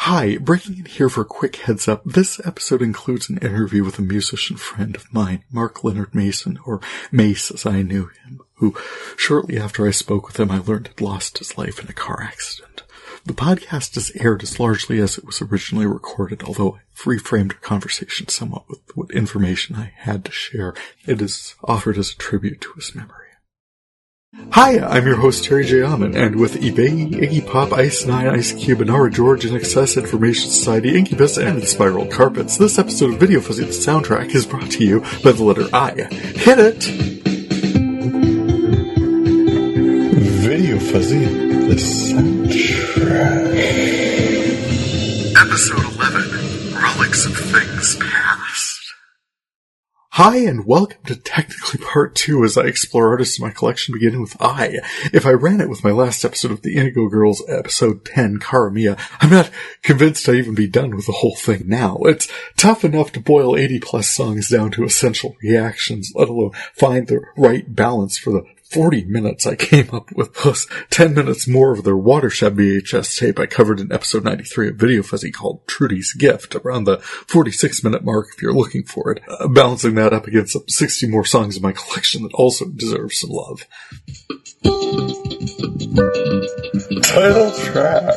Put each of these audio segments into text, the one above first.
Hi, breaking in here for a quick heads up. This episode includes an interview with a musician friend of mine, Mark Leonard Mason, or Mace as I knew him, who, shortly after I spoke with him, I learned had lost his life in a car accident. The podcast is aired as largely as it was originally recorded, although I've reframed our conversation somewhat with what information I had to share. It is offered as a tribute to his memory. Hi, I'm your host Terry J. Aman, and with Ibeyi, Iggy Pop, Ice9, Ice Cube, Inara, George, INXS, Information Society, Incubus, and Inspiral Carpets, this episode of VideoFuzzy the Soundtrack is brought to you by the letter I. Hit it! VideoFuzzy the Soundtrack. Episode 11, Relics of Things Past. Hi, and welcome to technically part 2 as I explore artists in my collection beginning with I. If I ran it with my last episode of the Indigo Girls, episode 10, Caramia, I'm not convinced I'd even be done with the whole thing now. It's tough enough to boil 80 plus songs down to essential reactions, let alone find the right balance for the 40 minutes I came up with, plus 10 minutes more of their Watershed VHS tape I covered in episode 93 of VideoFuzzy called Trudy's Gift, around the 46-minute mark if you're looking for it, balancing that up against some 60 more songs in my collection that also deserve some love. Title track.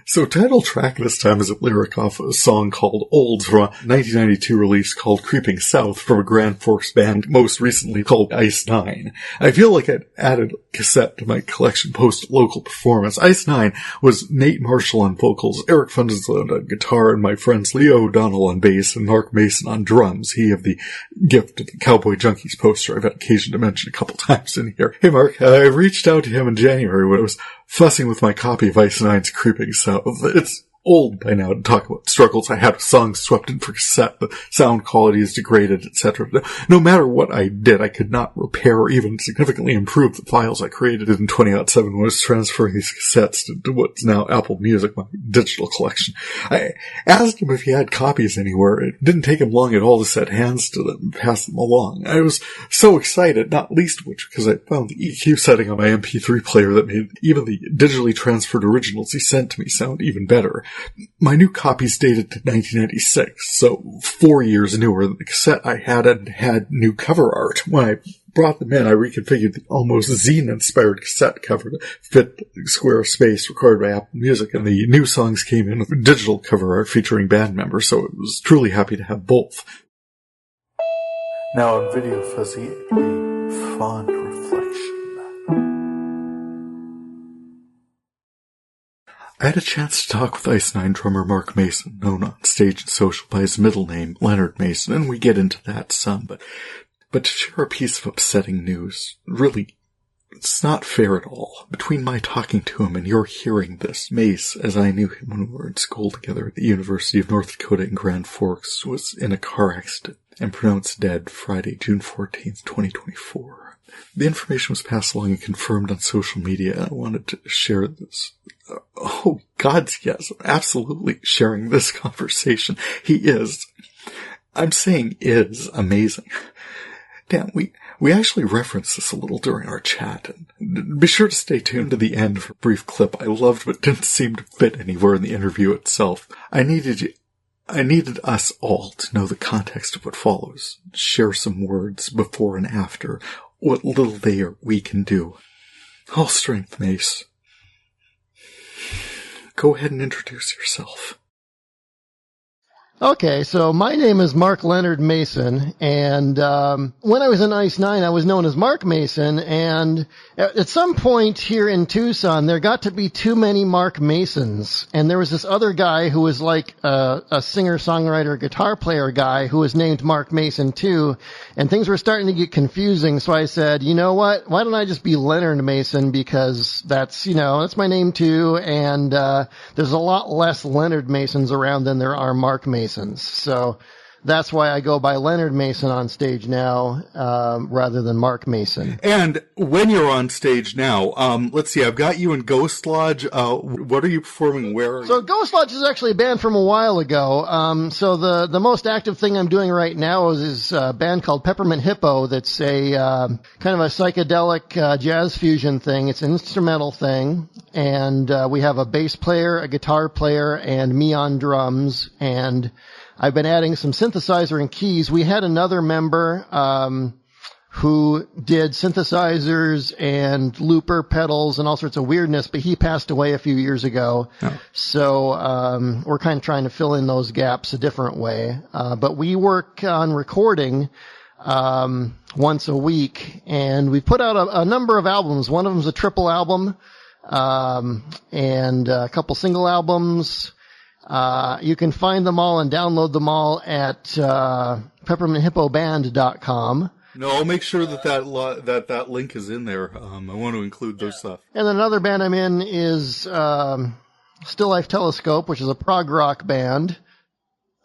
So title track this time is a lyric off a song called Old from a 1992 release called Creeping South from a Grand Forks band most recently called Ice9. I feel like I'd added a cassette to my collection post-local performance. Ice9 was Nate Marshall on vocals, Eric Fundenslund on guitar, and my friends Leo O'Donnell on bass and Mark Mason on drums. He of the Gift of the Cowboy Junkies poster I've had occasion to mention a couple times in here. Hey Mark, I reached out to him in January when I was fussing with my copy of Ice9's Creeping South. It's old by now to talk about struggles I had with songs swept in for cassette, the sound quality is degraded, etc. No matter what I did, I could not repair or even significantly improve the files I created in 2007 when I was transferring these cassettes to what's now Apple Music, my digital collection. I asked him if he had copies anywhere. It didn't take him long at all to set hands to them and pass them along. I was so excited, not least of which because I found the EQ setting on my MP3 player that made even the digitally transferred originals he sent to me sound even better. My new copy's dated to 1996, so 4 years newer than the cassette I had and had new cover art. When I brought them in, I reconfigured the almost zine-inspired cassette cover to fit the square space required by Apple Music, and the new songs came in with digital cover art featuring band members, so it was truly happy to have both. Now on VideoFuzzy, a fond reflection. I had a chance to talk with Ice9 drummer Mark Mason, known on stage and social by his middle name, Leonard Mason, and we get into that some, but to share a piece of upsetting news, really, it's not fair at all. Between my talking to him and your hearing this, Mace, as I knew him when we were in school together at the University of North Dakota in Grand Forks, was in a car accident and pronounced dead Friday, June 14th, 2024. The information was passed along and confirmed on social media, and I wanted to share this. Oh, God, yes, absolutely sharing this conversation. He is, I'm saying is, amazing. Dan, we actually referenced this a little during our chat, and be sure to stay tuned to the end for a brief clip I loved but didn't seem to fit anywhere in the interview itself. I needed us all to know the context of what follows, share some words before and after, what little they or we can do. All strength, Mace. Go ahead and introduce yourself. Okay, so my name is Mark Leonard Mason, and when I was in Ice9, I was known as Mark Mason, and at some point here in Tucson, there got to be too many Mark Masons, and there was this other guy who was like a singer-songwriter, guitar player guy who was named Mark Mason too, and things were starting to get confusing, so I said, you know what, why don't I just be Leonard Mason, because that's my name too, and there's a lot less Leonard Masons around than there are Mark Masons. So that's why I go by Leonard Mason on stage now, rather than Mark Mason. And when you're on stage now, let's see, I've got you in Ghost Lodge. What are you performing where? So Ghost Lodge is actually a band from a while ago. So the most active thing I'm doing right now is a band called Peppermint Hippo that's a kind of a psychedelic jazz fusion thing. It's an instrumental thing, and we have a bass player, a guitar player, and me on drums, and I've been adding some synthesizer and keys. We had another member who did synthesizers and looper pedals and all sorts of weirdness, but he passed away a few years ago. Oh. So we're kind of trying to fill in those gaps a different way. But we work on recording once a week, and we've put out a number of albums. One of them's a triple album, and a couple single albums. You can find them all and download them all at pepperminthipoband.com. No, I'll make sure that link is in there. I want to include those stuff. And then another band I'm in is Still Life Telescope, which is a prog rock band.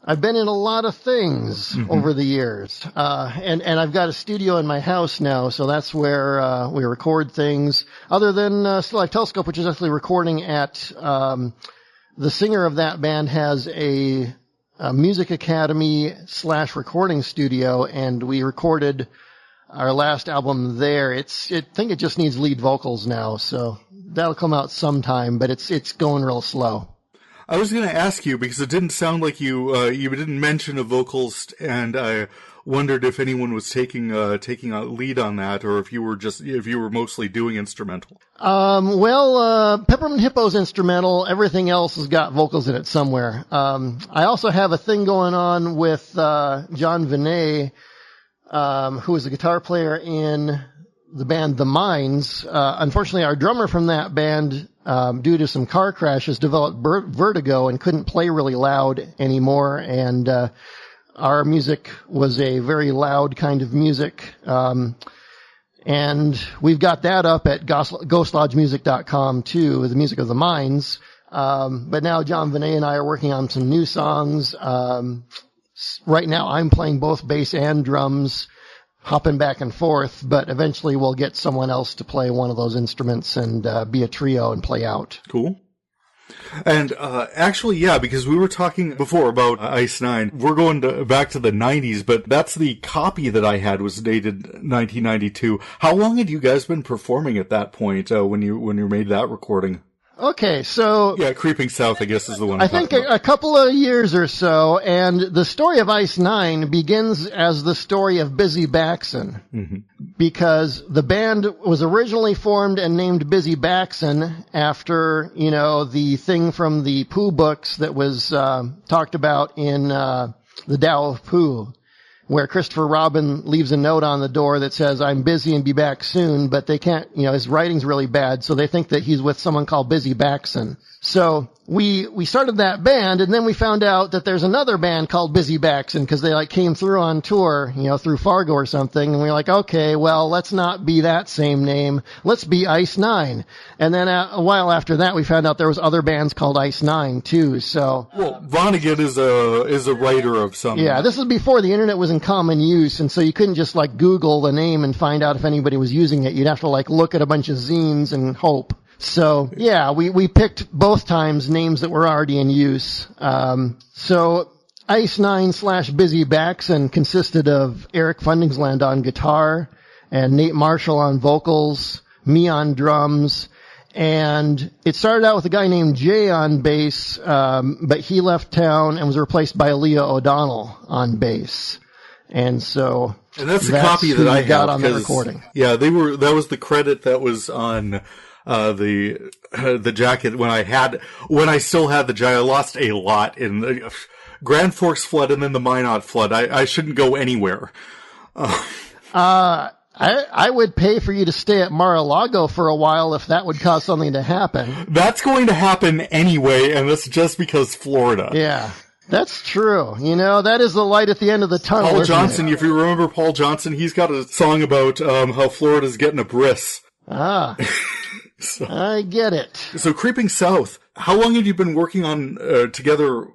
I've been in a lot of things over the years. And I've got a studio in my house now, so that's where we record things. Other than Still Life Telescope, which is actually recording at the singer of that band has a music academy / recording studio, and we recorded our last album there. I think it just needs lead vocals now, so that'll come out sometime, but it's going real slow. I was going to ask you because it didn't sound like you didn't mention a vocalist, and I wondered if anyone was taking a lead on that, or if you were mostly doing instrumental. Peppermint Hippo's instrumental. Everything else has got vocals in it somewhere. I also have a thing going on with John Vinay, who is a guitar player in the band The Minds. Unfortunately, our drummer from that band, due to some car crashes, developed vertigo and couldn't play really loud anymore, and our music was a very loud kind of music. And we've got that up at ghostlodgemusic.com too, the music of The Minds. But now John Vinay and I are working on some new songs. Right now I'm playing both bass and drums, hopping back and forth, but eventually we'll get someone else to play one of those instruments and be a trio and play out. Cool. And actually, yeah, because we were talking before about Ice Nine. We're going back to the 90s, but that's the copy that I had was dated 1992. How long had you guys been performing at that point when you made that recording? Okay, so... Yeah, Creeping South, I guess, is the one. I think a couple of years or so, and the story of Ice Nine begins as the story of Busy Baxon. Mm-hmm. Because the band was originally formed and named Busy Baxon after, the thing from the Pooh books that was talked about in the Tao of Pooh, where Christopher Robin leaves a note on the door that says, "I'm busy and be back soon," but they can't, his writing's really bad, so they think that he's with someone called Busy Baxon. So we started that band, and then we found out that there's another band called Busy Baxon, because they came through on tour, through Fargo or something, and we were like, okay, well, let's not be that same name, let's be Ice Nine. And then a while after that, we found out there was other bands called Ice Nine too, so. Well, Vonnegut is a writer of some. Yeah, this was before the internet was in common use, and so you couldn't just Google the name and find out if anybody was using it. You'd have to look at a bunch of zines and hope. So, yeah, we picked both times names that were already in use. So Ice Nine / Busy Baxon consisted of Eric Fundingsland on guitar and Nate Marshall on vocals, me on drums, and it started out with a guy named Jay on bass, but he left town and was replaced by Aaliyah O'Donnell on bass. And so that's the copy that I got on the recording. Yeah, that was the credit that was on the jacket when I still had the jacket. I lost a lot in the Grand Forks flood and then the Minot flood. I shouldn't go anywhere. I would pay for you to stay at Mar-a-Lago for a while if that would cause something to happen. That's going to happen anyway, and that's just because Florida. Yeah. That's true. That is the light at the end of the tunnel. Paul Johnson, if you remember Paul Johnson, he's got a song about how Florida's getting a bris. Ah. So, I get it. So Creeping South, how long have you been working on together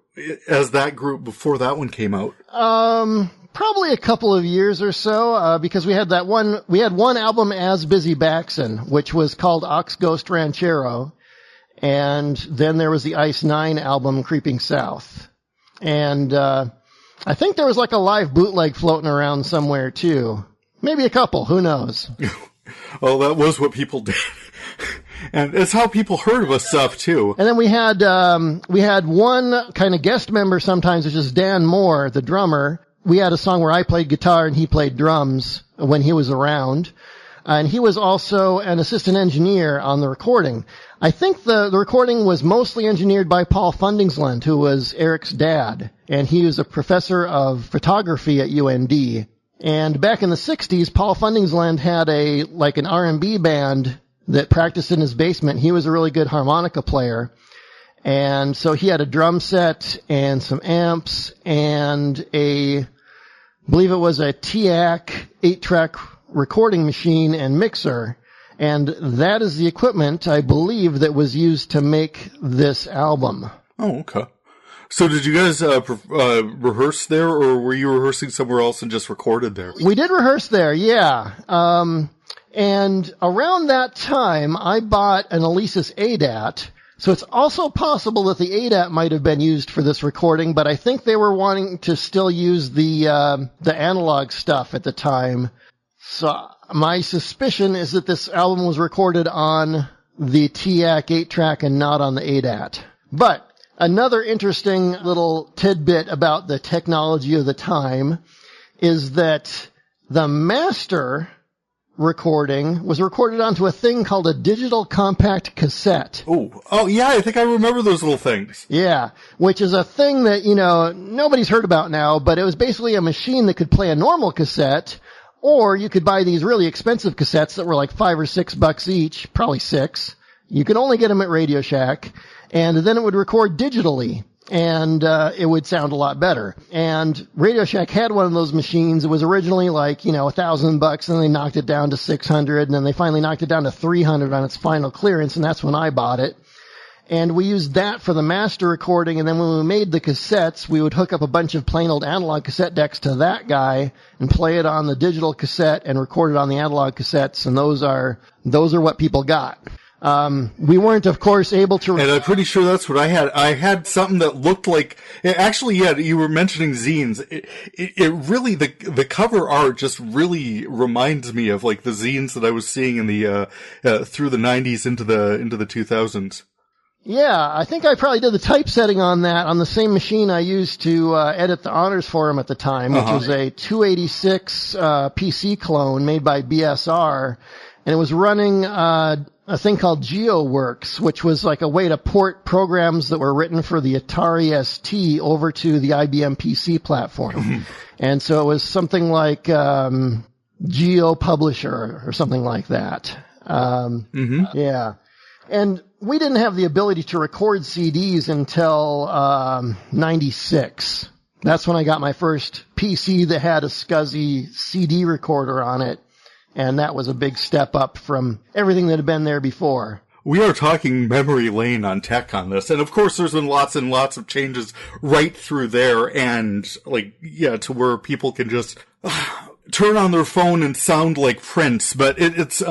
as that group before that one came out? Probably a couple of years or so, because we had one album as Busy Baxon, which was called Ox Ghost Ranchero. And then there was the Ice Nine album, Creeping South. And, I think there was like a live bootleg floating around somewhere too. Maybe a couple, who knows? Well, that was what people did. And it's how people heard of us stuff too. And then we had one kind of guest member sometimes, which is Dan Moore, the drummer. We had a song where I played guitar and he played drums when he was around. And he was also an assistant engineer on the recording. I think the recording was mostly engineered by Paul Fundingsland, who was Eric's dad. And he was a professor of photography at UND. And back in the 60s, Paul Fundingsland had an R&B band that practiced in his basement. He was a really good harmonica player. And so he had a drum set and some amps and I believe it was a TAC 8-track recording machine and mixer. And that is the equipment, I believe, that was used to make this album. Oh, okay. So did you guys rehearse there, or were you rehearsing somewhere else and just recorded there? We did rehearse there, yeah. And around that time, I bought an Alesis ADAT. So it's also possible that the ADAT might have been used for this recording, but I think they were wanting to still use the analog stuff at the time. So my suspicion is that this album was recorded on the TAC 8-track and not on the ADAT. But another interesting little tidbit about the technology of the time is that the master recording was recorded onto a thing called a digital compact cassette. Oh yeah, I think I remember those little things. Yeah, which is a thing that, nobody's heard about now, but it was basically a machine that could play a normal cassette, or you could buy these really expensive cassettes that were like $5 or $6 each, probably $6. You could only get them at Radio Shack, and then it would record digitally. And it would sound a lot better. And Radio Shack had one of those machines. It was originally like, $1,000, and they knocked it down to $600, and then they finally knocked it down to $300 on its final clearance, and that's when I bought it. And we used that for the master recording, and then when we made the cassettes, we would hook up a bunch of plain old analog cassette decks to that guy and play it on the digital cassette and record it on the analog cassettes, and those are what people got. We weren't, of course, able to... And I'm pretty sure that's what I had. I had something that looked like... Actually, yeah, you were mentioning zines. It really... The cover art just really reminds me of, like, the zines that I was seeing in the, through the 90s into the 2000s. Yeah, I think I probably did the typesetting on that on the same machine I used to edit the honors forum at the time, which was a 286 PC clone made by BSR. And it was running a thing called GeoWorks, which was like a way to port programs that were written for the Atari ST over to the IBM PC platform. And so it was something like Geo Publisher or something like that. Yeah. And we didn't have the ability to record CDs until 96. That's when I got my first PC that had a SCSI CD recorder on it. And that was a big step up from everything that had been there before. We are talking memory lane on tech on this. And of course, there's been lots and lots of changes right through there. And to where people can just turn on their phone and sound like Prince. But it's.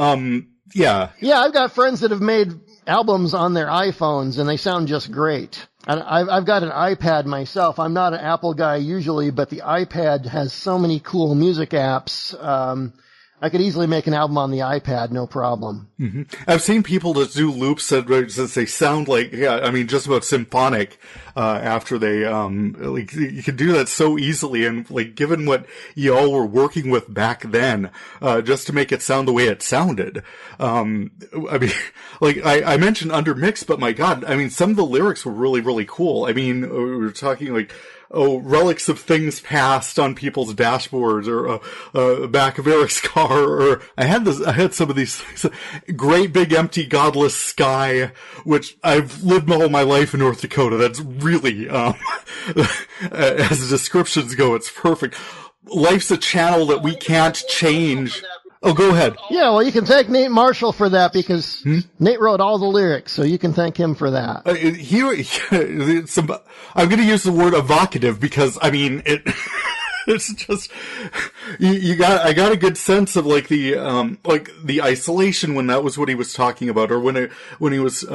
Yeah, I've got friends that have made albums on their iPhones and they sound just great. And I've got an iPad myself. I'm not an Apple guy usually, but the iPad has so many cool music apps. I could easily make an album on the iPad, no problem. Mm-hmm. I've seen people just do loops that they sound like, just about symphonic, after they, you could do that so easily. And given what you all were working with back then, just to make it sound the way it sounded. I mentioned Undermix, but my God, some of the lyrics were really, really cool. We were talking relics of things past on people's dashboards, or back of Eric's car, or I had some of these things. Great big empty godless sky, which I've lived all my life in North Dakota. That's really, as descriptions go, it's perfect. Life's a channel that we can't change. Oh, go ahead. Yeah, well, you can thank Nate Marshall for that because Nate wrote all the lyrics, so you can thank him for that. I'm going to use the word evocative because, I mean, it's just, I got a good sense of like the isolation when that was what he was talking about, or when he was,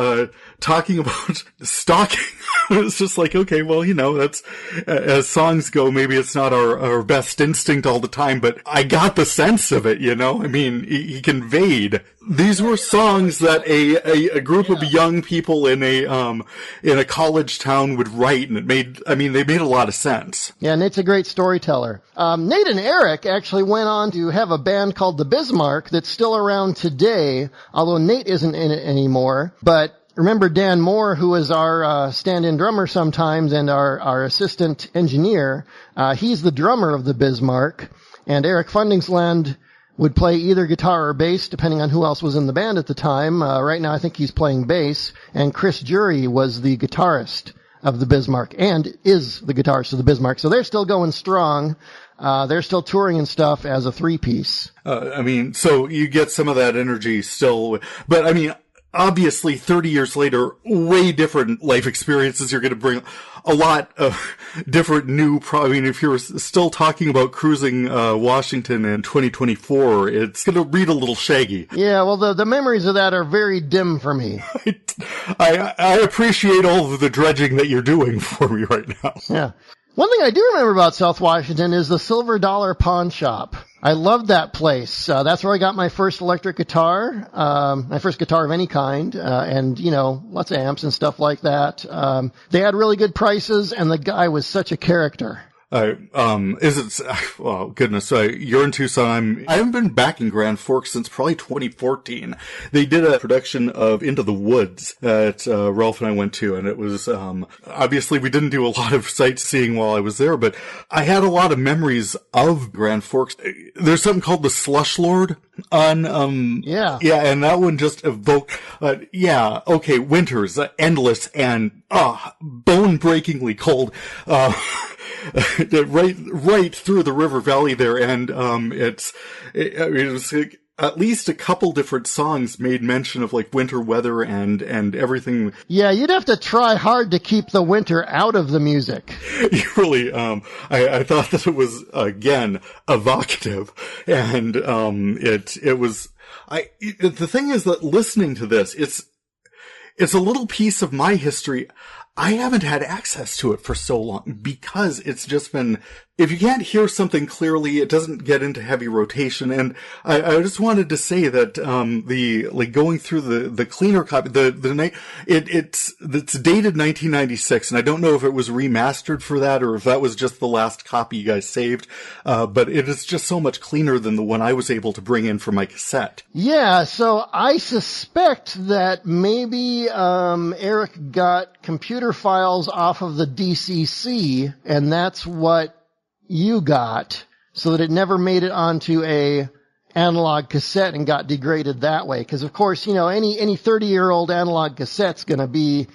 talking about stalking. It was just like, okay, well, that's, as songs go, maybe it's not our best instinct all the time, but I got the sense of it, I mean, he conveyed. These were songs that a group of young people in a college town would write, and they made a lot of sense. Yeah, Nate's a great storyteller. Nate and Eric actually went on to have a band called the Bismarck that's still around today, although Nate isn't in it anymore, but remember Dan Moore, who is our stand-in drummer sometimes and our assistant engineer? He's the drummer of the Bismarck, and Eric Fundingsland would play either guitar or bass, depending on who else was in the band at the time. Right now, I think he's playing bass, and Chris Jury was the guitarist of the Bismarck and is the guitarist of the Bismarck. So they're still going strong. They're still touring and stuff as a three-piece. So you get some of that energy still, but obviously 30 years later, way different life experiences. You're going to bring a lot of different new, if you're still talking about cruising, Washington in 2024, it's going to read a little shaggy. Yeah, well, the memories of that are very dim for me. I appreciate all of the dredging that you're doing for me right now. Yeah. One thing I do remember about South Washington is the Silver Dollar Pawn Shop. I loved that place. That's where I got my first electric guitar, my first guitar of any kind, and, lots of amps and stuff like that. They had really good prices, and the guy was such a character. Well, goodness, you're in Tucson. I haven't been back in Grand Forks since probably 2014. They did a production of Into the Woods that, Ralph and I went to, and it was, obviously we didn't do a lot of sightseeing while I was there, but I had a lot of memories of Grand Forks. There's something called the Slush Lord on, yeah, and that one just evoked, winters, endless and, bone-breakingly cold, right through the river valley there, and it was like, at least a couple different songs made mention of like winter weather and everything. Yeah, you'd have to try hard to keep the winter out of the music. You really, I thought that it was again evocative, and it was. The thing is that listening to this, it's a little piece of my history. I haven't had access to it for so long because it's just been, if you can't hear something clearly, it doesn't get into heavy rotation. And I just wanted to say that, going through the cleaner copy, it's dated 1996, and I don't know if it was remastered for that or if that was just the last copy you guys saved. But it is just so much cleaner than the one I was able to bring in for my cassette. Yeah. So I suspect that maybe, Eric got computer files off of the DCC, and that's what you got, so that it never made it onto a analog cassette and got degraded that way. Because of course, any 30-year-old analog cassette's gonna be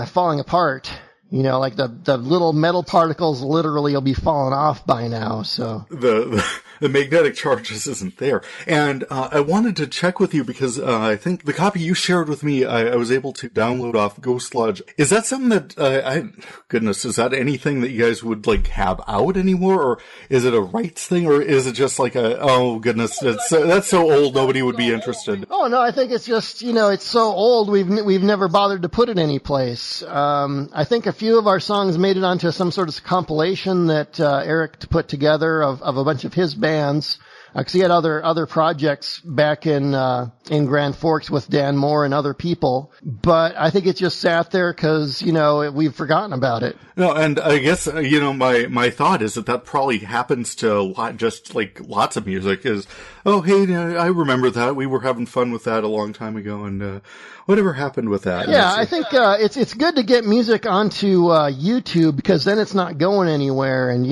falling apart. Like the little metal particles literally will be falling off by now. So the magnetic charges isn't there. And I wanted to check with you because I think the copy you shared with me, I was able to download off Ghost Lodge. Is that something that is that anything that you guys would like have out anymore, or is it a rights thing, or is it just like that's so old nobody would be interested? Oh no, I think it's just it's so old we've never bothered to put it anyplace. I think a few of our songs made it onto some sort of compilation that Eric put together of a bunch of his bands, because he had other projects back in Grand Forks with Dan Moore and other people. But I think it just sat there because we've forgotten about it. No, and I guess my thought is that probably happens to lots of music. Is hey, I remember that we were having fun with that a long time ago, and whatever happened with that? Yeah, I think it's good to get music onto YouTube, because then it's not going anywhere, and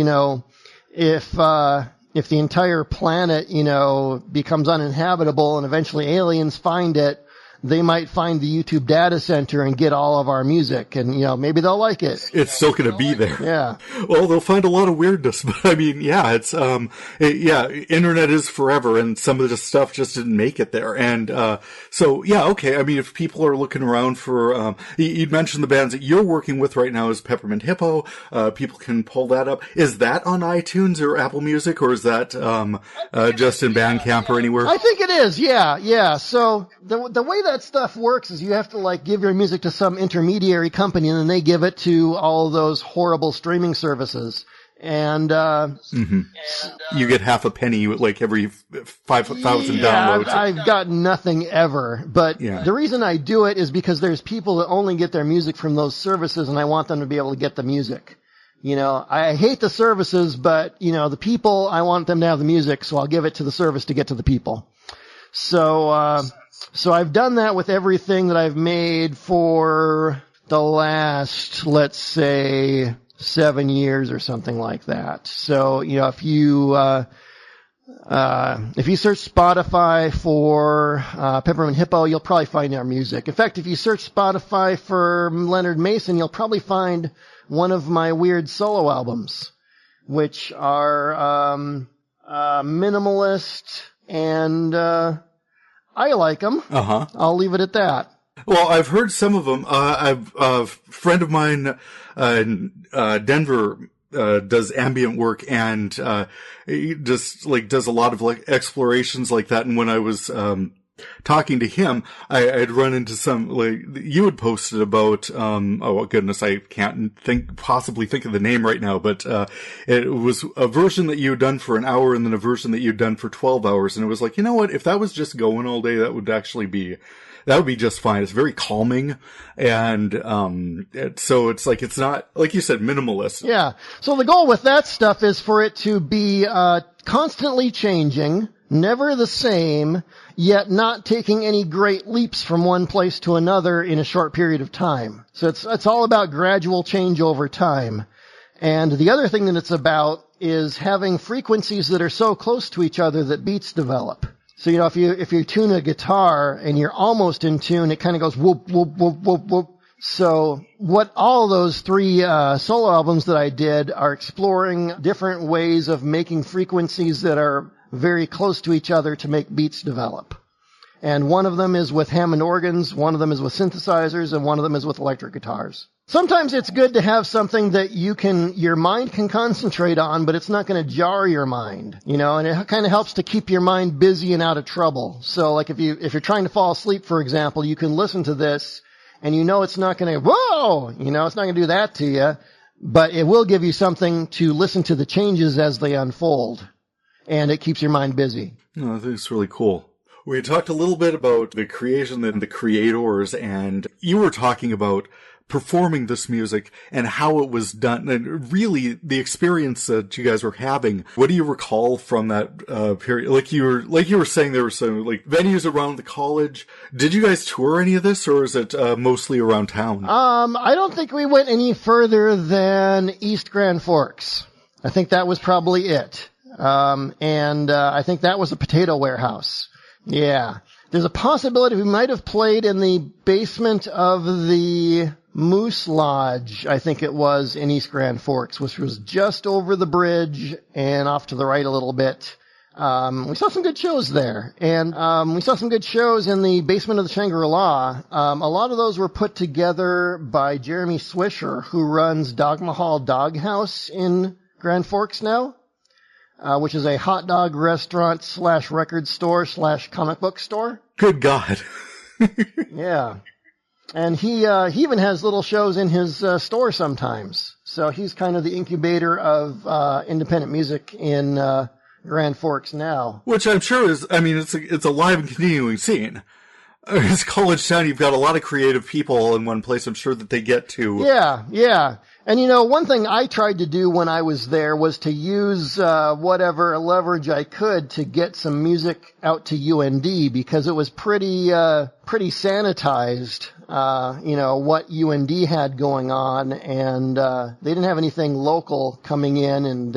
if the entire planet, becomes uninhabitable and eventually aliens find it, they might find the YouTube data center and get all of our music, and, maybe they'll like it. It's still going to be there. Yeah. Well, they'll find a lot of weirdness, but I mean, yeah, it's, internet is forever, and some of the stuff just didn't make it there. And, so, yeah, okay. I mean, if people are looking around for, you'd mentioned the bands that you're working with right now is Peppermint Hippo. People can pull that up. Is that on iTunes or Apple Music, or is that, just in Bandcamp or anywhere? I think it is. Yeah. So the way that stuff works is you have to give your music to some intermediary company, and then they give it to all those horrible streaming services. And, you get half a penny, every 5,000 downloads. I've got nothing ever. But the reason I do it is because there's people that only get their music from those services, and I want them to be able to get the music. I hate the services, but, the people, I want them to have the music, so I'll give it to the service to get to the people. So I've done that with everything that I've made for the last, let's say, 7 years or something like that. So, if you search Spotify for Peppermint Hippo, you'll probably find our music. In fact, if you search Spotify for Leonard Mason, you'll probably find one of my weird solo albums, which are minimalist, and I like them. I'll leave it at that. Well, I've heard some of them. A friend of mine in Denver does ambient work, and he just does a lot of explorations like that. And when I was talking to him, I'd run into some, you had posted about, oh goodness, I can't possibly think of the name right now, but, it was a version that you had done for an hour and then a version that you'd done for 12 hours. And it was you know what? If that was just going all day, that would be just fine. It's very calming. And, so it's it's not, like you said, minimalist. Yeah. So the goal with that stuff is for it to be, constantly changing, never the same, yet not taking any great leaps from one place to another in a short period of time. So it's all about gradual change over time. And the other thing that it's about is having frequencies that are so close to each other that beats develop. So, if you tune a guitar and you're almost in tune, it kind of goes whoop, whoop, whoop, whoop, whoop. So what all those three solo albums that I did are exploring different ways of making frequencies that are very close to each other to make beats develop. And one of them is with Hammond organs, one of them is with synthesizers, and one of them is with electric guitars. Sometimes it's good to have something that your mind can concentrate on, but it's not going to jar your mind, and it kind of helps to keep your mind busy and out of trouble. So if you're trying to fall asleep, for example, you can listen to this and it's not going to, whoa, it's not going to do that to you, but it will give you something to listen to the changes as they unfold, and it keeps your mind busy. No, I think it's really cool. We talked a little bit about the creation and the creators, and you were talking about performing this music and how it was done, and really the experience that you guys were having. What do you recall from that period? Like you were saying, there were some venues around the college. Did you guys tour any of this, or is it mostly around town? I don't think we went any further than East Grand Forks. I think that was probably it. And I think that was a potato warehouse. Yeah. There's a possibility we might have played in the basement of the Moose Lodge, I think it was, in East Grand Forks, which was just over the bridge and off to the right a little bit. We saw some good shows there, and we saw some good shows in the basement of the Shangri-La. A lot of those were put together by Jeremy Swisher, who runs Dogma Hall Doghouse in Grand Forks now. Which is a hot dog restaurant / record store / comic book store. Good God. Yeah. And he even has little shows in his store sometimes. So he's kind of the incubator of independent music in Grand Forks now. Which I'm sure is, it's a live and continuing scene. It's college town. You've got a lot of creative people in one place. I'm sure that they get to. Yeah. And one thing I tried to do when I was there was to use whatever leverage I could to get some music out to UND, because it was pretty sanitized, what UND had going on, and they didn't have anything local coming in, and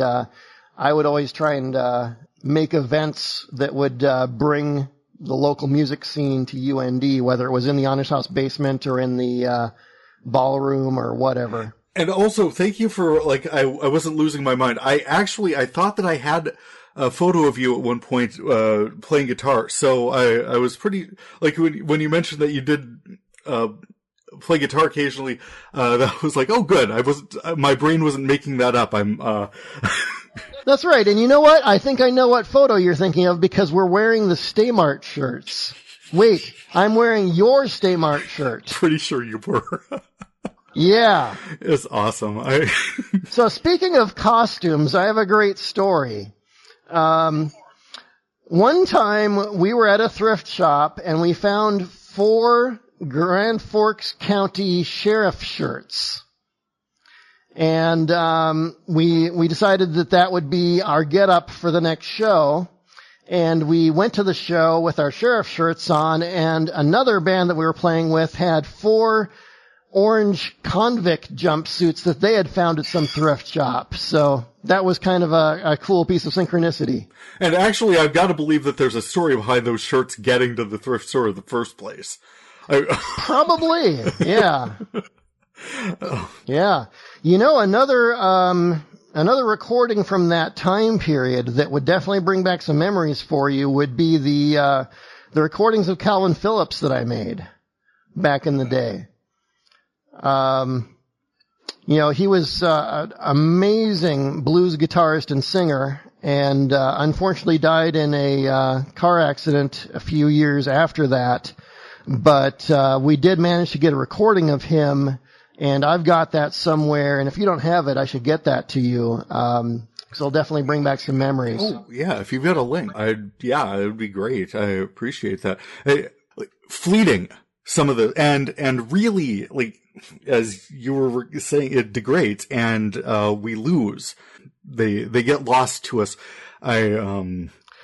I would always try and make events that would bring the local music scene to UND, whether it was in the Honors House basement or in the ballroom or whatever. And also, thank you for, like, I wasn't losing my mind. I thought that I had a photo of you at one point playing guitar. So I was pretty, like, when you mentioned that you did play guitar occasionally, that was like, oh, good. My brain wasn't making that up. That's right. And you know what? I think I know what photo you're thinking of because we're wearing the Stay Mart shirts. Wait, I'm wearing your Stay Mart shirt. Pretty sure you were. Yeah. It's awesome. So speaking of costumes, I have a great story. One time we were at a thrift shop and we found 4 Grand Forks County sheriff shirts. And we decided that would be our get-up for the next show. And we went to the show with our sheriff shirts on, and another band that we were playing with had 4 orange convict jumpsuits that they had found at some thrift shop. So that was kind of a cool piece of synchronicity. And actually, I've got to believe that there's a story behind those shirts getting to the thrift store in the first place. Probably, yeah. Yeah. You know, another recording from that time period that would definitely bring back some memories for you would be the recordings of Calvin Phillips that I made back in the day. You know, he was an amazing blues guitarist and singer, and unfortunately died in a car accident a few years after that. But we did manage to get a recording of him, and I've got that somewhere. And if you don't have it, I should get that to you, because it'll definitely bring back some memories. Oh, yeah, if you've got a link, it would be great. I appreciate that. Fleeting. Some of the, and really, like, as you were saying, it degrades and, we lose. They get lost to us.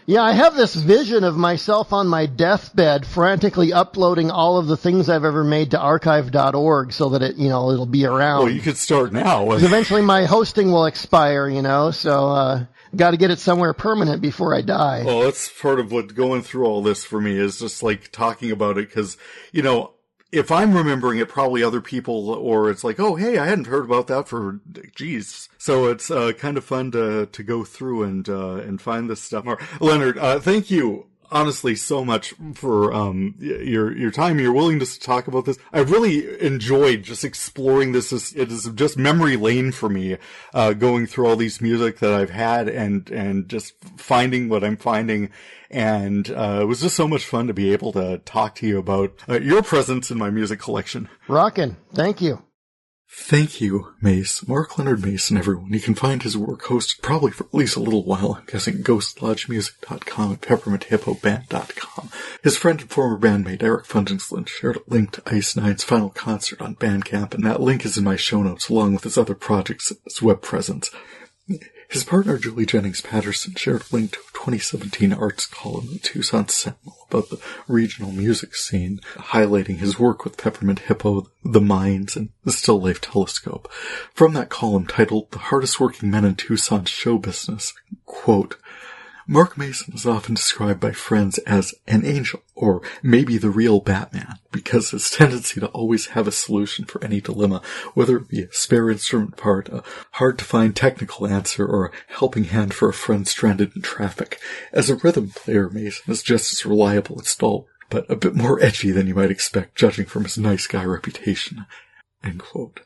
Yeah, I have this vision of myself on my deathbed frantically uploading all of the things I've ever made to archive.org so that it'll be around. Well, you could start now. 'Cause eventually my hosting will expire, so, got to get it somewhere permanent before I die. Well, that's part of what going through all this for me is just like talking about it because, if I'm remembering it, probably other people, or it's like, oh, hey, I hadn't heard about that for, geez. So it's kind of fun to go through and find this stuff. Leonard, thank you. Honestly, so much for your time, your willingness to talk about this. I really enjoyed just exploring this. It is just memory lane for me, going through all these music that I've had and just finding what I'm finding. And it was just so much fun to be able to talk to you about your presence in my music collection. Rockin'. Thank you. Thank you, Mace. Mark Leonard Mason, everyone. You can find his work hosted probably for at least a little while. I'm guessing ghostlodgemusic.com and pepperminthipoband.com. His friend and former bandmate Eric Fundingsland shared a link to Ice Nine's final concert on Bandcamp, and that link is in my show notes along with his other projects and his web presence. His partner, Julie Jennings Patterson, shared a link to a 2017 arts column in the Tucson Sentinel about the regional music scene, highlighting his work with Peppermint Hippo, The Mines, and the Still Life Telescope. From that column, titled The Hardest Working Men in Tucson's Show Business, quote, Mark Mason is often described by friends as an angel, or maybe the real Batman, because his tendency to always have a solution for any dilemma, whether it be a spare instrument part, a hard-to-find technical answer, or a helping hand for a friend stranded in traffic. As a rhythm player, Mason is just as reliable and stalwart, but a bit more edgy than you might expect, judging from his nice guy reputation. End quote.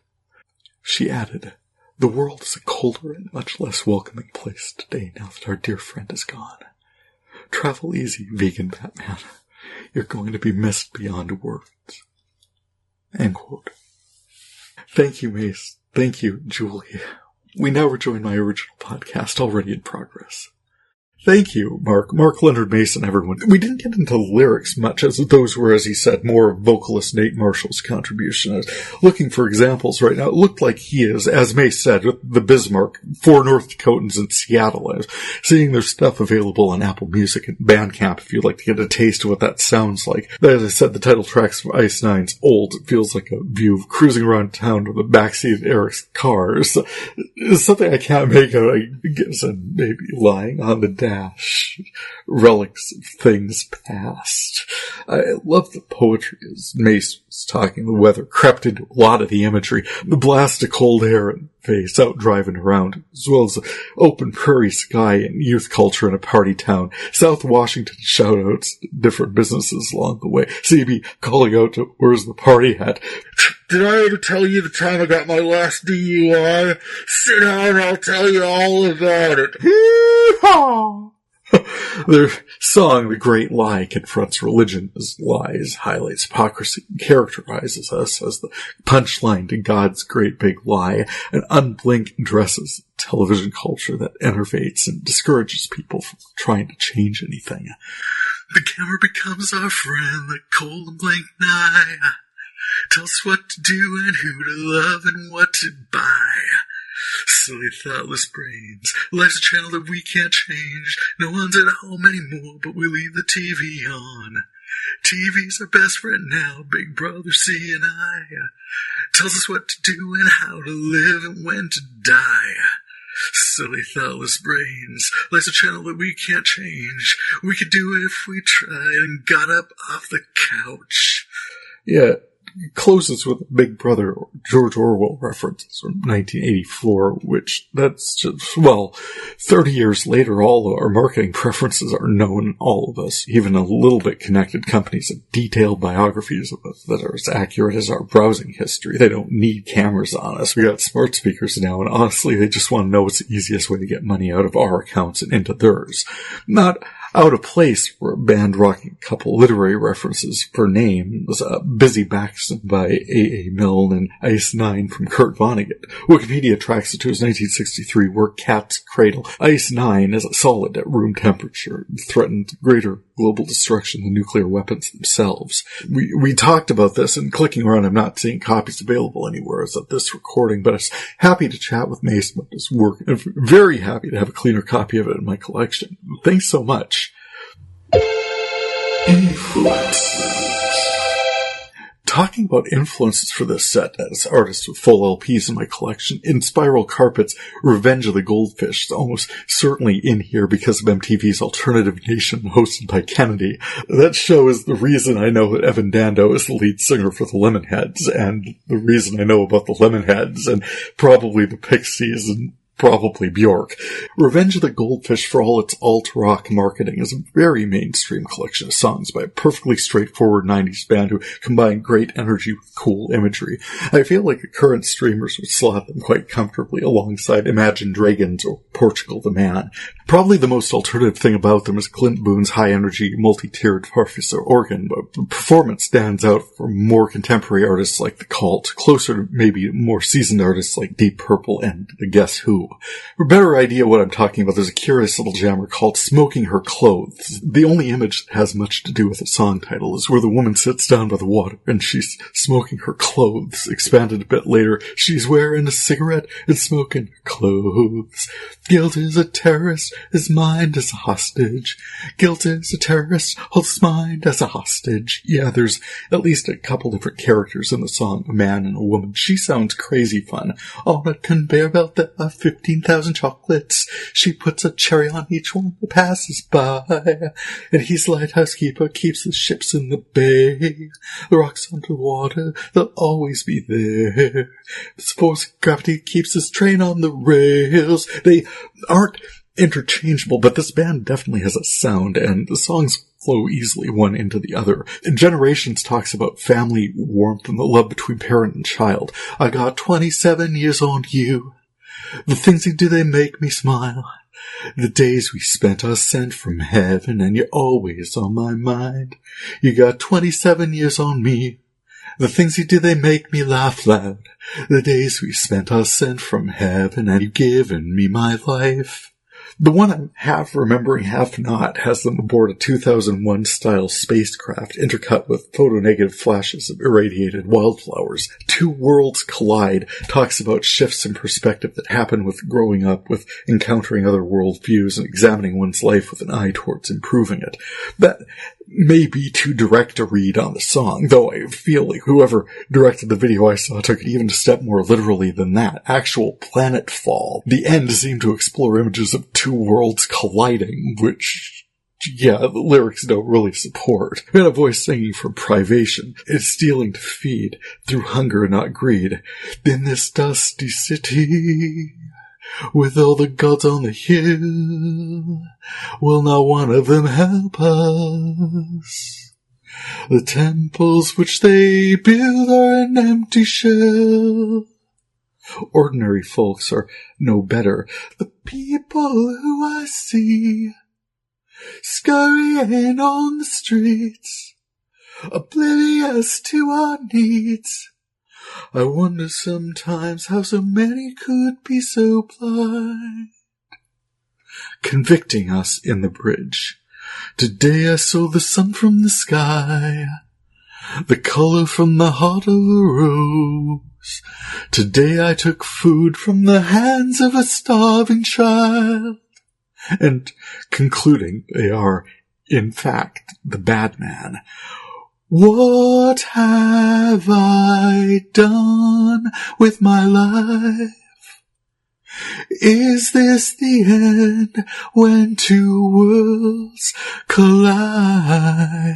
She added, The world is a colder and much less welcoming place today now that our dear friend is gone. Travel easy, vegan Batman. You're going to be missed beyond words. End quote. Thank you, Mace. Thank you, Julie. We now rejoin my original podcast, already in progress. Thank you, Mark. Mark Leonard Mason, everyone. We didn't get into lyrics much, as those were, as he said, more of vocalist Nate Marshall's contribution. Looking for examples right now, it looked like he is, as Mace said, with the Bismarck, 4 North Dakotans in Seattle. Seeing their stuff available on Apple Music and Bandcamp if you'd like to get a taste of what that sounds like. As I said, the title track's from Ice Nine's Old. It feels like a view of cruising around town with the backseat of Eric's car. It's something I can't make out, I guess, and maybe lying on the deck Relics of Things Past. I love the poetry as Mace was talking. The weather crept into a lot of the imagery. The blast of cold air in the face out driving around, as well as the open prairie sky and youth culture in a party town. South Washington shout-outs to different businesses along the way. CB calling out to "Where's the party hat?" "Did I ever tell you the time I got my last DUI? Sit down and I'll tell you all about it." Hee-haw! Their song, The Great Lie, confronts religion as lies, highlights hypocrisy, and characterizes us as the punchline to God's great big lie, and unblinked addresses television culture that enervates and discourages people from trying to change anything. The camera becomes our friend, the cold and blank eye. Tells us what to do and who to love and what to buy. Silly, thoughtless brains. Life's a channel that we can't change. No one's at home anymore, but we leave the TV on. TV's our best friend now, Big Brother CNI. Tells us what to do and how to live and when to die. Silly, thoughtless brains. Life's a channel that we can't change. We could do it if we tried and got up off the couch. Yeah. Closes with Big Brother George Orwell references from 1984, which that's just, 30 years later, all of our marketing preferences are known, all of us. Even a little bit connected companies have detailed biographies of us that are as accurate as our browsing history. They don't need cameras on us. We got smart speakers now, and honestly, they just want to know what's the easiest way to get money out of our accounts and into theirs. Not out of place for a band rocking a couple literary references per name was Busy Baxton by A.A. Milne and Ice Nine from Kurt Vonnegut. Wikipedia tracks it to his 1963 work Cat's Cradle. Ice Nine is solid at room temperature and threatened greater global destruction than nuclear weapons themselves. We talked about this, and clicking around I'm not seeing copies available anywhere as of this recording, but I was happy to chat with Mason about his work, and very happy to have a cleaner copy of it in my collection. Thanks so much. Influences. Talking about influences for this set as artists with full LPs in my collection, Inspiral Carpets, Revenge of the Goldfish is almost certainly in here because of MTV's Alternative Nation hosted by Kennedy. That show is the reason I know that Evan Dando is the lead singer for the Lemonheads, and the reason I know about the Lemonheads, and probably the Pixies, and probably Bjork. Revenge of the Goldfish, for all its alt-rock marketing, is a very mainstream collection of songs by a perfectly straightforward 90s band who combine great energy with cool imagery. I feel like the current streamers would slot them quite comfortably alongside Imagine Dragons or Portugal the Man. Probably the most alternative thing about them is Clint Boone's high-energy, multi-tiered Farfisa organ, but the performance stands out for more contemporary artists like The Cult, closer to maybe more seasoned artists like Deep Purple and The Guess Who. For a better idea what I'm talking about, there's a curious little jammer called Smoking Her Clothes. The only image that has much to do with the song title is where the woman sits down by the water and she's smoking her clothes. Expanded a bit later, she's wearing a cigarette and smoking her clothes. Guilt is a terrorist, his mind is a hostage. Guilt is a terrorist, holds his mind as a hostage. Yeah, there's at least a couple different characters in the song, a man and a woman. She sounds crazy fun. On a conveyor belt there are 15,000 chocolates. She puts a cherry on each one that passes by. And he's the lighthouse keeper, keeps the ships in the bay. The rocks underwater, they'll always be there. The force of gravity keeps this train on the rails. They aren't interchangeable, but this band definitely has a sound, and the songs flow easily one into the other. And Generations talks about family warmth and the love between parent and child. I got 27 years on you. The things you do, they make me smile. The days we spent are sent from heaven, and you're always on my mind. You got 27 years on me. The things you do, they make me laugh loud. The days we spent are sent from heaven, and you've given me my life. The one I'm half remembering, half not, has them aboard a 2001-style spacecraft intercut with photonegative flashes of irradiated wildflowers. Two worlds collide, talks about shifts in perspective that happen with growing up, with encountering other worldviews, and examining one's life with an eye towards improving it. may be too direct a read on the song, though I feel like whoever directed the video I saw took it even a step more literally than that. Actual planet fall. The end seemed to explore images of two worlds colliding, which, yeah, the lyrics don't really support. And a voice singing from privation, it's stealing to feed, through hunger not greed. In this dusty city, with all the gods on the hill, will not one of them help us? The temples which they build are an empty shell. Ordinary folks are no better. The people who I see scurrying on the streets, oblivious to our needs. I wonder sometimes how so many could be so blind. Convicting us in the bridge. Today I saw the sun from the sky, the color from the heart of a rose. Today I took food from the hands of a starving child. And concluding, they are, in fact, the bad man. What have I done with my life? Is this the end when two worlds collide?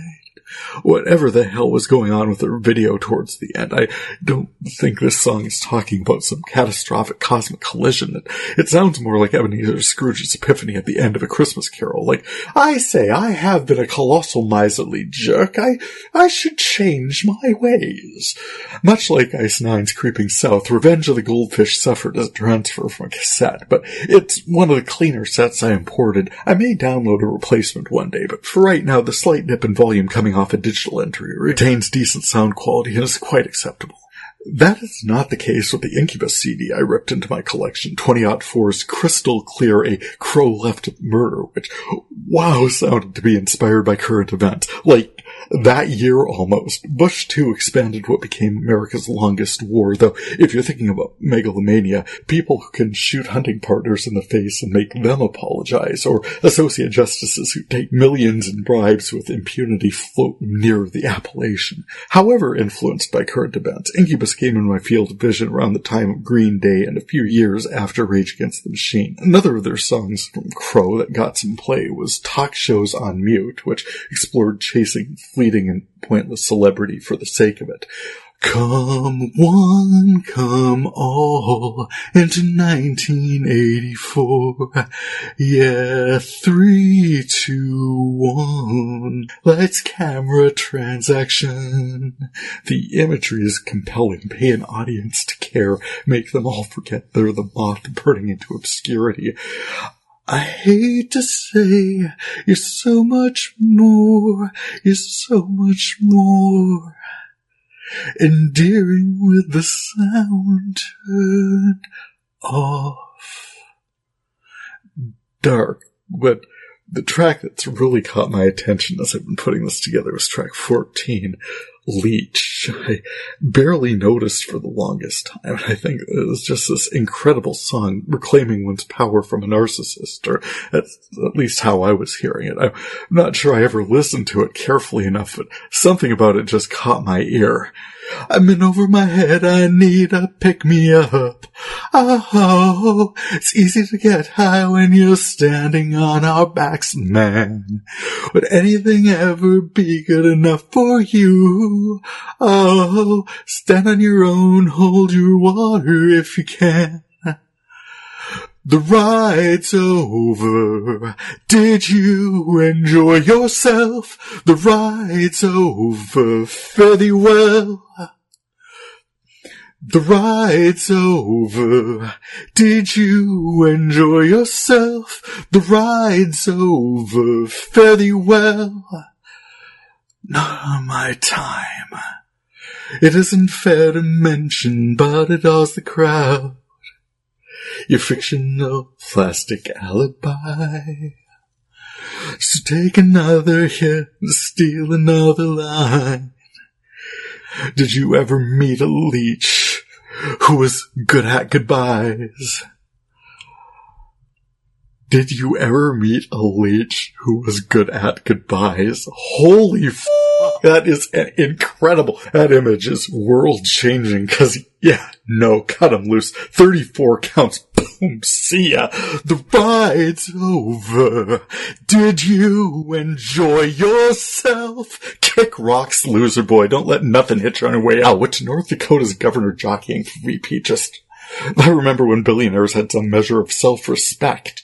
Whatever the hell was going on with the video towards the end, I don't think this song is talking about some catastrophic cosmic collision. It sounds more like Ebenezer Scrooge's epiphany at the end of A Christmas Carol. Like, I say, I have been a colossal miserly jerk. I should change my ways. Much like Ice Nine's Creeping South, Revenge of the Goldfish suffered as a transfer from a cassette, but it's one of the cleaner sets I imported. I may download a replacement one day, but for right now, the slight dip in volume coming off a digital entry retains decent sound quality and is quite acceptable. That is not the case with the Incubus CD I ripped into my collection, 2004's Crystal Clear, A Crow Left of Murder, which, wow, sounded to be inspired by current events. Like, that year almost, Bush 2 expanded what became America's longest war, though if you're thinking about megalomania, people who can shoot hunting partners in the face and make them apologize, or associate justices who take millions in bribes with impunity float near the appellation. However influenced by current events, Incubus came in my field of vision around the time of Green Day and a few years after Rage Against the Machine. Another of their songs from Crow that got some play was Talk Shows on Mute, which explored chasing fleeting and pointless celebrity for the sake of it. Come one, come all, into 1984. Yeah, 3, 2, 1. Lights, camera, transaction. The imagery is compelling. Pay an audience to care. Make them all forget they're the moth burning into obscurity. I hate to say, you're so much more. You're so much more. Endearing with the sound turned off. Dark, but the track that's really caught my attention as I've been putting this together was track 14, Leech. I barely noticed for the longest time. I think it was just this incredible song reclaiming one's power from a narcissist, or that's at least how I was hearing it. I'm not sure I ever listened to it carefully enough, but something about it just caught my ear. I'm in over my head, I need a pick-me-up. Oh, it's easy to get high when you're standing on our backs, man. Would anything ever be good enough for you? Oh, stand on your own, hold your water if you can. The ride's over. Did you enjoy yourself? The ride's over. Fare thee well. The ride's over. Did you enjoy yourself? The ride's over. Fare thee well. Not on my time. It isn't fair to mention, but it draws the crowd. Your fictional plastic alibi. So take another hit and steal another line. Did you ever meet a leech who was good at goodbyes? Did you ever meet a leech who was good at goodbyes? Holy fuck, that is incredible. That image is world-changing, cause, yeah, no, cut him loose. 34 counts, boom, see ya. The ride's over. Did you enjoy yourself? Kick rocks, loser boy. Don't let nothing hit you on your way out. Went to North Dakota's governor jockeying for VP. I remember when billionaires had some measure of self-respect.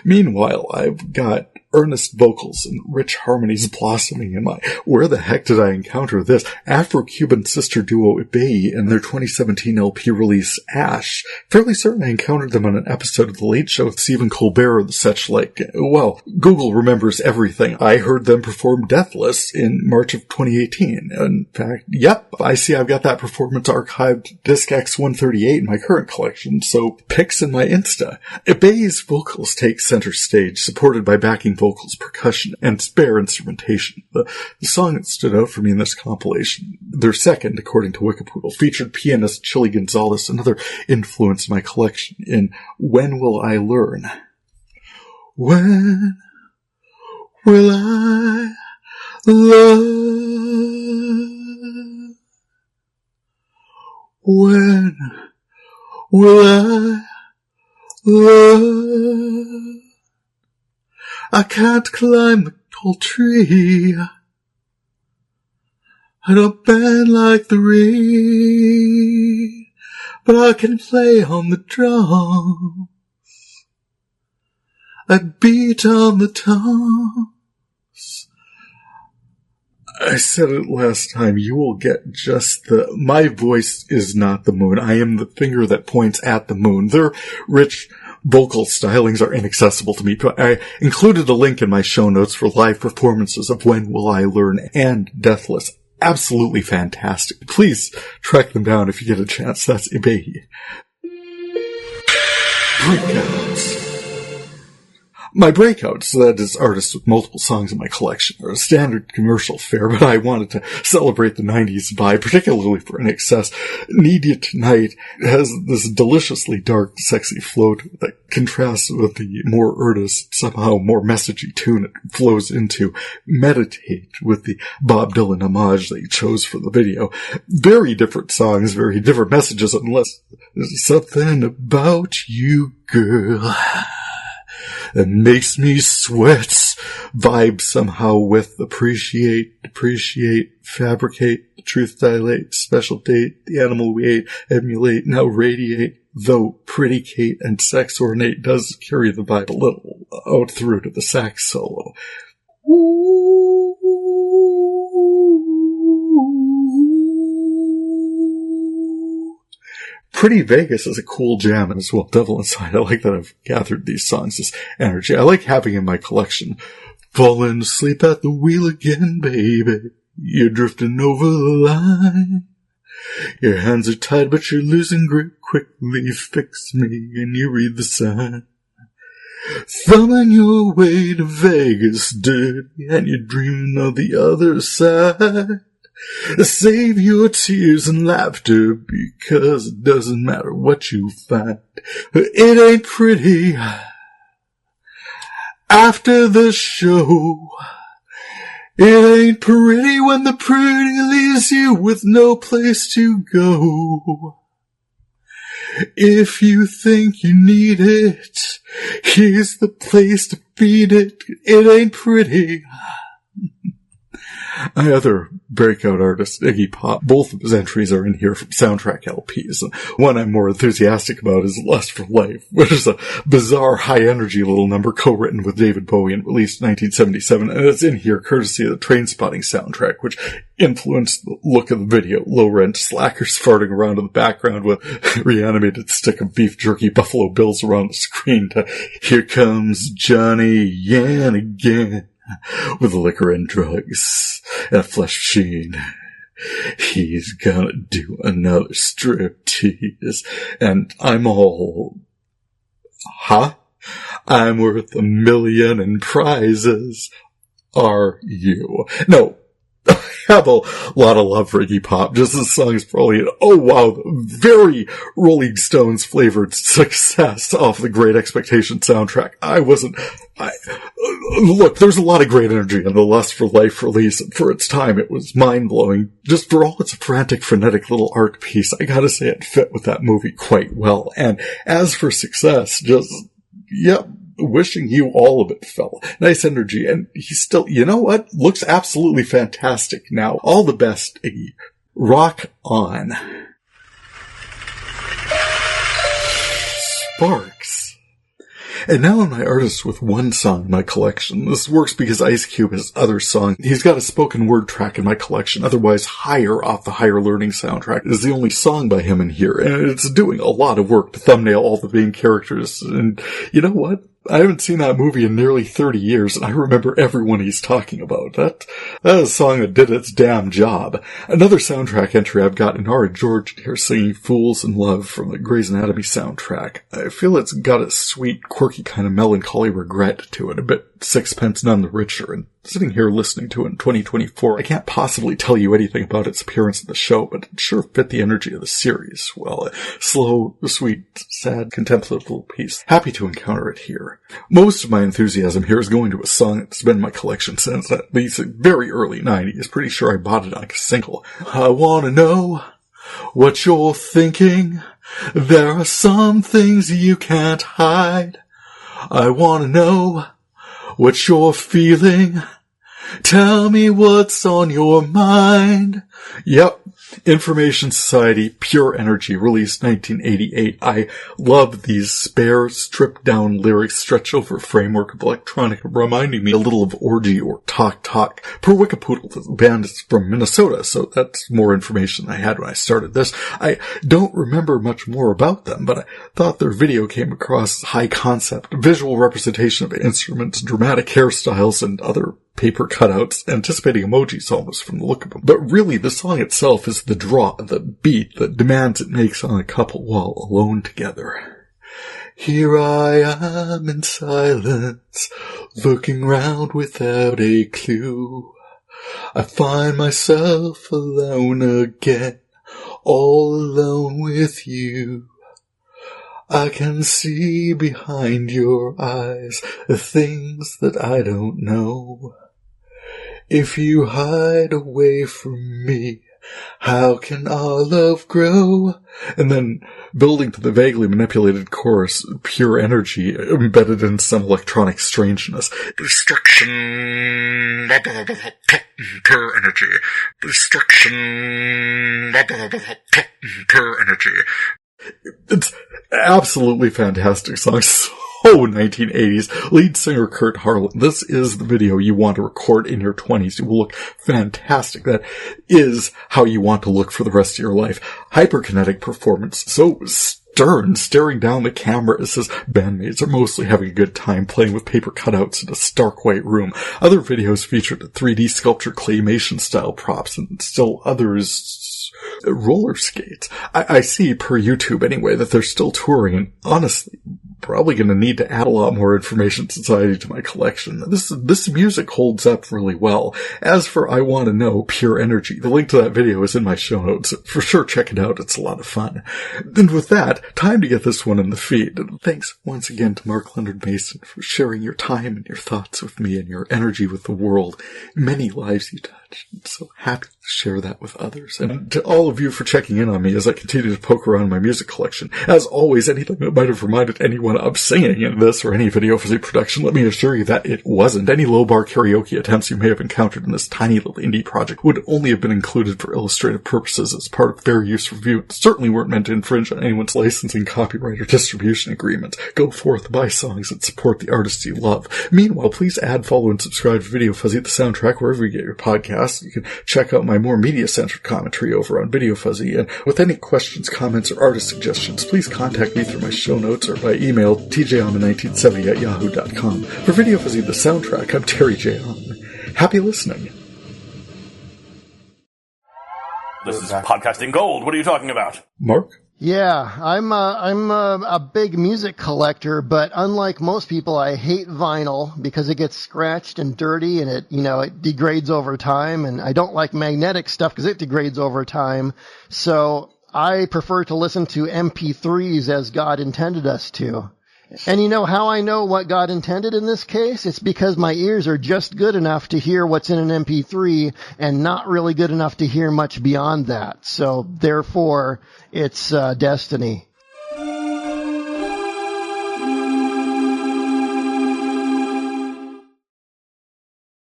Meanwhile, I've got earnest vocals and rich harmonies blossoming in my... Where the heck did I encounter this? Afro-Cuban sister duo Ibeyi and their 2017 LP release, Ash. Fairly certain I encountered them on an episode of The Late Show with Stephen Colbert or the such like. Well, Google remembers everything. I heard them perform Deathless in March of 2018. In fact, yep, I see I've got that performance archived disc X138 in my current collection, so pics in my Insta. Ibeyi's vocals take center stage, supported by backing vocals, percussion, and spare instrumentation. The song that stood out for me in this compilation, their second, according to Wikipoodle, featured pianist Chili Gonzalez, another influence in my collection, in When Will I Learn? When will I learn? When will I learn? I can't climb the tall tree. I don't bend like the reed, but I can play on the drums. I beat on the toms. I said it last time, you will get just my voice is not the moon. I am the finger that points at the moon. Their rich vocal stylings are inaccessible to me, but I included a link in my show notes for live performances of When Will I Learn and Deathless. Absolutely fantastic. Please track them down if you get a chance. That's Ibeyi. Breakouts. My Breakouts, that is artists with multiple songs in my collection, are a standard commercial fare, but I wanted to celebrate the 90s vibe, particularly for INXS. Need You Tonight has this deliciously dark, sexy float that contrasts with the more earnest, somehow more messagey tune it flows into. Meditate with the Bob Dylan homage that he chose for the video. Very different songs, very different messages, unless there's something about you, girl, that makes me sweat. Vibe somehow with appreciate, depreciate, fabricate, the truth dilate, special date, the animal we ate, emulate, now radiate. Though pretty Kate and sex ornate does carry the vibe a little out through to the sax solo. Pretty Vegas is a cool jam as well. Devil Inside. I like that I've gathered these songs, this energy. I like having in my collection. Falling asleep at the wheel again, baby. You're drifting over the line. Your hands are tied, but you're losing grip. Quickly fix me, and you read the sign. Thumbing your way to Vegas, dirty, and you're dreaming of the other side. Save your tears and laughter, because it doesn't matter what you find. It ain't pretty. After the show, it ain't pretty when the pretty leaves you with no place to go. If you think you need it, here's the place to feed it. It ain't pretty. My other breakout artist, Iggy Pop, both of his entries are in here from soundtrack LPs. One I'm more enthusiastic about is Lust for Life, which is a bizarre, high-energy little number co-written with David Bowie and released in 1977, and it's in here courtesy of the Trainspotting soundtrack, which influenced the look of the video. Low-rent slackers farting around in the background with a reanimated stick of beef jerky Buffalo Bills around the screen to Here Comes Johnny Yan Again, with liquor and drugs and a flesh machine. He's gonna do another striptease. And I'm all, huh? I'm worth $1 million in prizes. Are you? No. have a lot of love for Iggy Pop. Just this song is probably very Rolling Stones flavored success off the Great Expectations soundtrack. Look, there's a lot of great energy in the Lust for Life release, and for its time it was mind-blowing. Just for all its frantic, frenetic little art piece, I gotta say it fit with that movie quite well. And as for success, wishing you all of it, fella. Nice energy, and he's still, you know what? Looks absolutely fantastic now. All the best, Iggy. Rock on. Sparks. And now on my artist with one song in my collection. This works because Ice Cube has other songs. He's got a spoken word track in my collection, otherwise Higher off the Higher Learning soundtrack is the only song by him in here, and it's doing a lot of work to thumbnail all the main characters. And you know what? I haven't seen that movie in nearly 30 years, and I remember everyone he's talking about. That is a song that did its damn job. Another soundtrack entry I've got Inara George here singing Fools in Love from the Grey's Anatomy soundtrack. I feel it's got a sweet, quirky kind of melancholy regret to it, a bit Sixpence None the Richer, and sitting here listening to it in 2024, I can't possibly tell you anything about its appearance in the show, but it sure fit the energy of the series. Well, a slow, sweet, sad, contemplative little piece. Happy to encounter it here. Most of my enthusiasm here is going to a song that's been in my collection since at least the very early 90s. Pretty sure I bought it on a single. I wanna know what you're thinking. There are some things you can't hide. I wanna know what you're feeling. Tell me what's on your mind. Yep. Information Society, Pure Energy, released 1988. I love these spare, stripped-down lyrics stretched over a framework of electronic, reminding me a little of Orgy or Talk Talk. Per Wikipoodle, the band is from Minnesota, so that's more information than I had when I started this. I don't remember much more about them, but I thought their video came across as high concept, visual representation of instruments, dramatic hairstyles, and other paper cutouts, anticipating emojis almost from the look of them. But really, the song itself is the draw, the beat, the demands it makes on a couple while alone together. Here I am in silence, looking round without a clue. I find myself alone again, all alone with you. I can see behind your eyes the things that I don't know. If you hide away from me, how can our love grow? And then, building to the vaguely manipulated chorus, Pure Energy embedded in some electronic strangeness. Destruction. Pure Energy. Destruction. Pure Energy. It's absolutely fantastic song. So 1980s. Lead singer Kurt Harlan. This is the video you want to record in your 20s. You will look fantastic. That is how you want to look for the rest of your life. Hyperkinetic performance. So stern, staring down the camera as his bandmates are mostly having a good time playing with paper cutouts in a stark white room. Other videos featured 3D sculpture claymation style props, and still others roller skates. I see, per YouTube anyway, that they're still touring, and honestly, probably going to need to add a lot more Information Society to my collection. This music holds up really well. As for I Want to Know, Pure Energy, the link to that video is in my show notes. For sure, check it out. It's a lot of fun. And with that, time to get this one in the feed. And thanks once again to Mark Leonard Mason for sharing your time and your thoughts with me and your energy with the world. Many lives you touched. I'm so happy to share that with others. And to all of you for checking in on me as I continue to poke around in my music collection. As always, anything that might have reminded anyone of singing in this or any VideoFuzzy production, let me assure you that it wasn't. Any low-bar karaoke attempts you may have encountered in this tiny little indie project would only have been included for illustrative purposes as part of fair use review. It certainly weren't meant to infringe on anyone's licensing, copyright, or distribution agreements. Go forth, buy songs, and support the artists you love. Meanwhile, please add, follow, and subscribe to VideoFuzzy the Soundtrack wherever you get your podcasts. You can check out my more media-centered commentary over on VideoFuzzy, and with any questions, comments, or artist suggestions, please contact me through my show notes or by email tjaman1970@yahoo.com. For VideoFuzzy the Soundtrack, I'm Terry J. Aman. Happy listening. This is podcasting gold. What are you talking about? Mark? Yeah, I'm a big music collector, but unlike most people, I hate vinyl because it gets scratched and dirty and it degrades over time. And I don't like magnetic stuff because it degrades over time. So I prefer to listen to MP3s as God intended us to. And you know how I know what God intended in this case? It's because my ears are just good enough to hear what's in an MP3 and not really good enough to hear much beyond that. So therefore, it's destiny.